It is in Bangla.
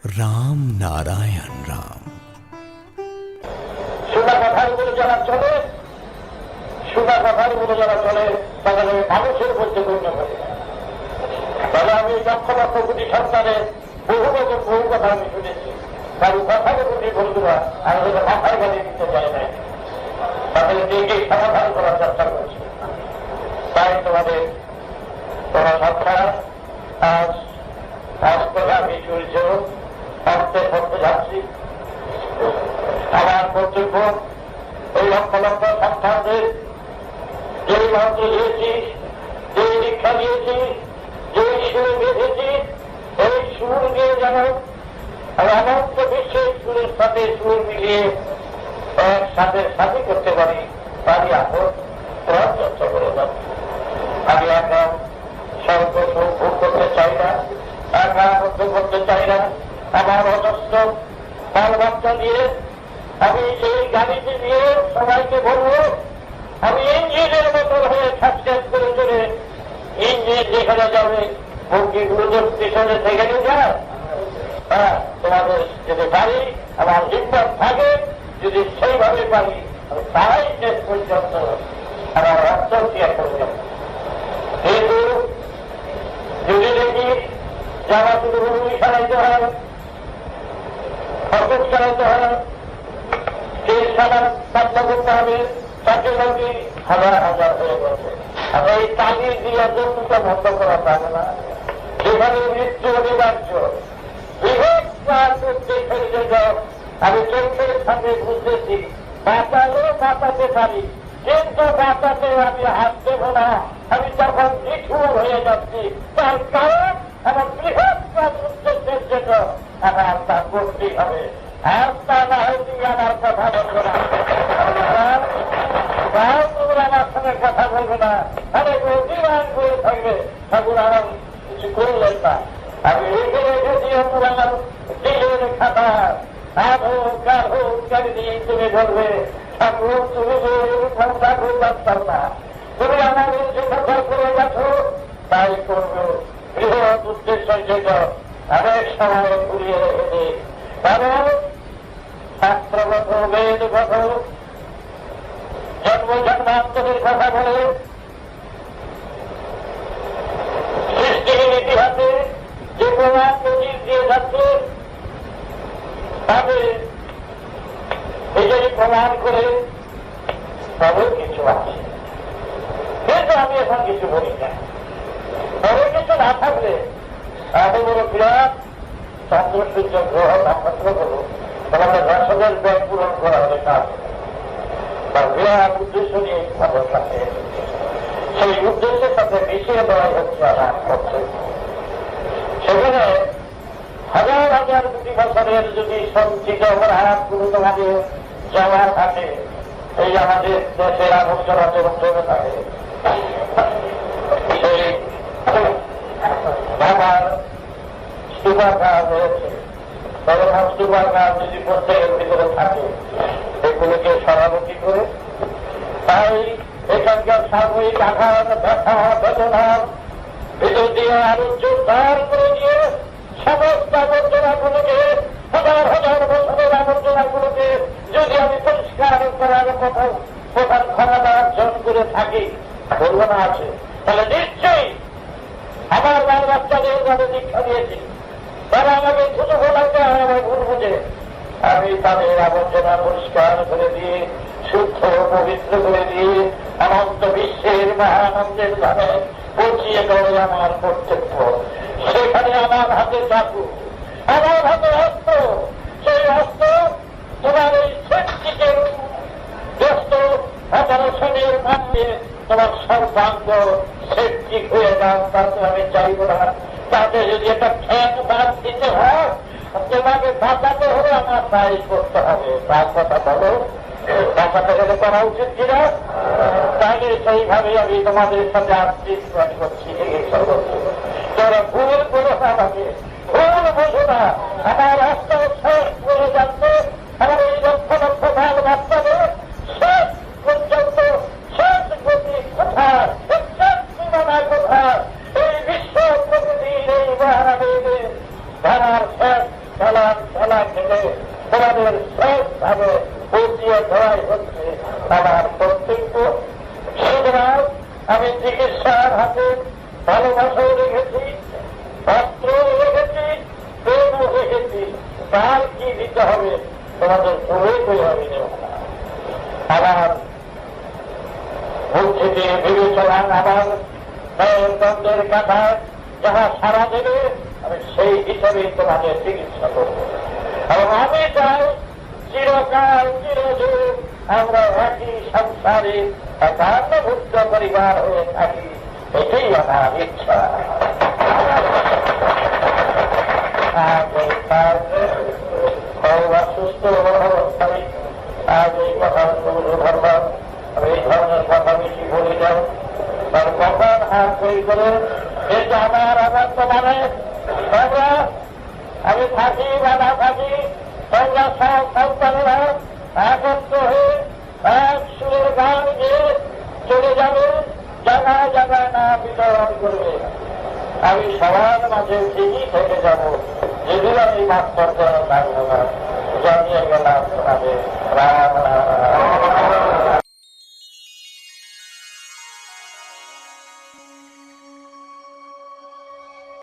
রাম নারায়ণ রাম। সুদা কথার উপরে যারা চলে, সুদা কথার উপরে যারা চলে তাহলে মানুষের মধ্যে গণ্য হবে। তাহলে আমি লক্ষ লক্ষ কোটি সন্তানের বহু বছর বহু কথা আমি শুনেছি, কারো কথার প্রতি বন্ধুরা আমি হয়তো মাথায় গাড়ি দিতে চাই নাই, তাদের দিকে সমাধান করার চেষ্টা করছি। তাই তোমাদের তোমার সরকার আজ আমি চলছে অর্থে করতে যাচ্ছি। আমার কর্তব্য এই লক্ষ লক্ষ সন্তানদের যেই মন্ত্র দিয়েছি, যেই দীক্ষা দিয়েছি, যেই সুর বেঁধেছি, এই সুরকে যেন অনন্ত বিশ্বের সুরের সাথে সুর মিলিয়ে একসাথে সাথে করতে পারি, তারই এখন তোমার চর্চা করে যাচ্ছি। আমি এখন স্বল্প সুখ ভোগ করতে চাই না, একা আবদ্ধ করতে চাই না। আমার অজস্র বাল বাচ্চা দিয়ে আমি সেই গাড়িতে দিয়ে সবাইকে বলবো, আমি ইঞ্জিনের মতো হয়ে সাকসেস করে চলে ইঞ্জিন যেখানে যাবে বঙ্গিগুলো পিছনে থেকে যায়। হ্যাঁ, তোমাদের যদি পারি, আমার হিম্মত থাকে, যদি সেইভাবে পারি আমি তাই শেষ পর্যন্ত আমার রক্ত ত্যাগ করলাম। কিন্তু যদি দেখি যারা শুধু ভূমি চালাইতে হয়, অসুখ চালাইতে হয়, সেই সাধারণ চাকরি করতে হবে, চাকরি বাকরি হাজার হাজার হয়ে গেছে। আর এই তাগিদ দিয়ে জন্মটা বন্ধ করা যাবে না, যেখানে মৃত্যু অনিবার্য। আমি চোখের সামনে বুঝতেছি বাঁচালেও বাঁচাতে পারি, কিন্তু বাঁচাতে আমি হাত দেব না। আমি যখন নিঠুর হয়ে যাচ্ছি তার কারণ আমার বৃহৎ উদ্দেশ্যের জন্য আমার তা করতেই হবে। আর তা না হয়তো আমার কথা বলবো না, আমার সঙ্গে কথা বলবো না, অনেক অভিমান করে থাকবে, ঠাকুর আমার কিছু করলেন না। আমি রেখে রেখেছি আমার দিলের খাতা, হাত হোক কার হোক চারিদিকে তুমি বলবে ঠাকুর তুমি যে ঠাকুর জানতাম না, তুমি আমাদের যে কথা করে গেছো তাই করবো। বৃহৎ উদ্দেশ্যের জন্য অনেক সময় ঘুরিয়ে রেখেছি। কারণ শাস্ত্রগত বেদগত জন্ম জন্মান্তরের কথা বলে সৃষ্টির ইতিহাসে যে প্রমাণ নজির দিয়ে যাচ্ছে তাদের নিজেই প্রমাণ করে তবে কিছু আছে। কিন্তু আমি এখন কিছু বলি না, তবে কিছু না থাকলে এত বড় বিরাট চন্দ্র সূর্য গ্রহ নক্ষত্র গুলো তোমাদের রসদের ব্যাগ পূরণ করা হবে কাজ তার বিরাট উদ্দেশ্য নিয়ে আমাদের কাছে সেই উদ্দেশ্যের সাথে মিশিয়ে দেওয়াই হচ্ছে আমার কর্তব্য। সেখানে হাজার হাজার কোটি বছরের যদি সঞ্চিত অপরাধগুলো তোমাদের যাওয়ার থাকে, এই আমাদের দেশের আবর্জনা জমে থাকে, সেই ঢাকার স্তূপার কাজ হয়েছে, তবে স্তূপার কাজ যদি প্রত্যেকের ভিতরে থাকে এগুলোকে সরাবতি করে, তাই এখানকার সাময়িক আঘাত ব্যথা বেদনার ভিতর দিয়ে আরো জোরদার করে দিয়ে সমস্ত আবর্জনাগুলোকে, হাজার হাজার বছরের আবর্জনাগুলোকে যদি আমি পরিষ্কার করার কোথার ক্ষমতা অর্জন করে থাকি, বলবো না আছে, তাহলে নিশ্চয়ই আমার বাল বাচ্চাদের যাদের দীক্ষা দিয়েছি তারা আমাকে খুঁজে বলাতে আমার ভুল বুঝে আমি তাদের আবর্জনা পরিষ্কার করে দিয়ে শুদ্ধ পবিত্র করে দিয়ে অনন্ত বিশ্বের মহানন্দের ধারে পৌঁছিয়ে দেওয়া আমার কর্তব্য। সেখানে আমার হাতে চাকু, আমার হাতে অস্ত্র, সেই অস্ত্র তোমার এই শক্তিকে ব্যস্ত অপারেশনের মাধ্যমে তোমার সর্বাঙ্গ সেফটি হয়ে যাও, তাতে আমি চাইব না। তাতে যদি একটা ঠ্যাং বাদ দিতে হয়, তোমাকে বাঁচাতে হলে আমার তাই করতে হবে। তার কথা বলো, বাঁচাতে গেলে করা উচিত কিনা? তাহলে সেইভাবে আমি তোমাদের সাথে আত্মীয় করছি। তোরা ভুল করো না, আমাকে ভুল বোঝো না। আমার রাস্তা শেষ করে যাচ্ছে, আমার এই লক্ষ লক্ষ ভাগ বাচ্চাদের শেষ পর্যন্ত শেষ গতি কোথায়, শেষ সীমানা কোথায়, এই বিশ্ব প্রকৃতির এই ধারার শেষ খেলা ইচ্ছার হাতে ভালোবাসাও রেখেছি, অস্ত্রও রেখেছি, প্রেমও রেখেছি। তার কি দিতে হবে তোমাদের পুরোই আমি নেব না। আবার বুদ্ধি দিয়ে বিবেচনার আবার দ্বন্দ্বের কথা যাহা সারা দেবে আমি সেই হিসাবে তোমাদের চিকিৎসা করব। এবং আমি চাই চিরকাল চিরযুগ আমরা একই সংসারে একান্নভুক্ত পরিবার হয়ে থাকি, এটাই আমার ইচ্ছা। সুস্থ অবস্থায় আজ এই কথা ধরলাম। আমি এই ধরনের কথা বেশি বলি না, তার কখন হাত তৈরি করে এটা আমার আনন্দ মানে তোমরা আমি থাকি বা না থাকি তোমরা সব সন্তানেরা একত্র হয়ে এক সুরের গান গিয়ে চলে যাবে, জায়গায় জায়গায় না বিতরণ করবে। আমি সবার মাঝে ঠিকই থেকে যাব, যেগুলো আমি মাস্টার করা লাগবে না। জানিয়ে গেলাম রাম রাম।